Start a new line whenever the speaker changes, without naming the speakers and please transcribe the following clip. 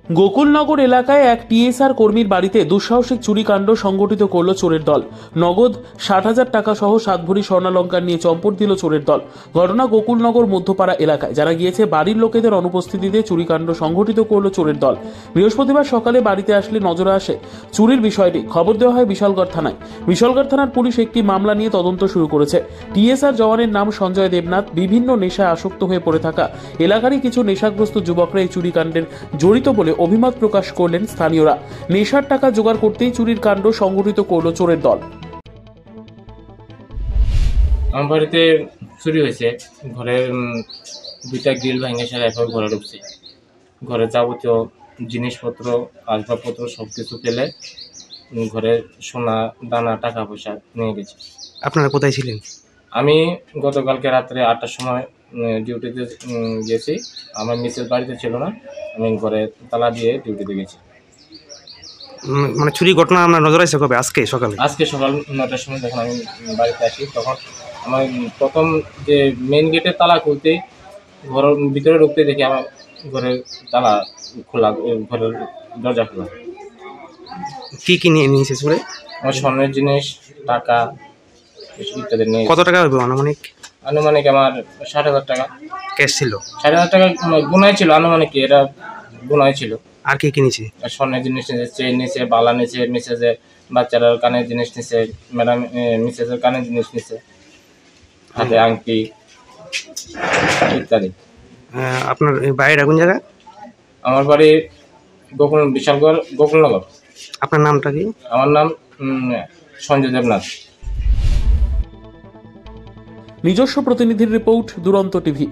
গোকুলনগর এলাকায় এক টিএসআর কর্মীর বাড়িতে দুঃসাহসিক চুরিকাণ্ড সংগঠিত করল চোরের দল। নগদ 60,000 টাকা সহ 7 ভরি স্বর্ণালঙ্কার নিয়ে চম্পট দিল চোরের দল। ঘটনা গোকুলনগর মধ্যপাড়া এলাকায়। জানা গিয়েছে, বাড়ির লোকেদের অনুপস্থিতিতে চুরিকাণ্ড সংগঠিত করল চোরের দল। বৃহস্পতিবার সকালে বাড়িতে আসলে নজরে আসে চুরির বিষয়টি। খবর দেওয়া হয় বিশালগড় থানায়। বিশালগড় থানার পুলিশ একটি মামলা নিয়ে তদন্ত শুরু করেছে। টিএসআর জওয়ানের নাম সঞ্জয় দেবনাথ। বিভিন্ন নেশায় আসক্ত হয়ে পড়ে থাকা এলাকারই কিছু নেশাগ্রস্ত যুবকরা এই চুরিকাণ্ডের জড়িত বলে অভিমত প্রকাশ করলেন স্থানীয়রা। নেশার টাকা জোগাড় করতেই চুরির কাণ্ড সংগঠিত করল চোরের দল।
আমার বাড়িতে চুরি হয়েছে। ঘরের দুইটা গ্রিল ভেঙে সেরা এরপর ঘরে ঢুকছে। ঘরে যাবতীয় জিনিসপত্র, আসবাবপত্র সব কিছু ফেলে ঘরে সোনা দানা টাকা পয়সা নিয়ে গেছে।
আপনারা কোথায় ছিলেন?
আমি গতকালকে রাত্রে 8টার সময় ডিউটিতে গেছি। আমার মিসেস বাড়িতে ছিল না, আমি ঘরে তালা দিয়ে ডিউটিতে গেছি।
মানে চুরি ঘটনা আপনার নজর আসছে কবে? আজকে সকালে?
আজকে সকাল 9টার সময় যখন আমি বাড়িতে আসি, তখন আমার প্রথম যে মেন গেটের তালা খুলতেই ঘরের ভিতরে ঢুকতে দেখি আমার ঘরের তালা খোলা, ঘরের দরজা খোলা।
কি কি নিয়ে নিয়েছে চুরে?
আমার স্বর্ণের জিনিস, টাকা ইত্যাদি নিয়ে।
কত টাকা হবে আনুমানিক?
আনুমানিক আমার 60,000 টাকা
ক্যাশ ছিল।
60,000 টাকা গুনাই ছিল, আনুমানিক কি এটা গুনাই ছিল।
আর কি কিনেছে?
স্বর্ণের জিনিস নিয়েছে, চেন নিয়েছে, বালা নিয়েছে, মিসেসের বাচ্চারা কানের জিনিস নিয়েছে, ম্যাডাম মিসেসের কানের জিনিস নিয়েছে, হাতে আংটি ইত্যাদি।
আপনার বাড়ির কোন জায়গা?
আমার বাড়ি বিশালগড়, গোকুলনগর।
আপনার নামটা কি?
আমার নাম সঞ্জয় দেবনাথ।
নিজস্ব প্রতিনিধির রিপোর্ট, দুরন্ত টিভি।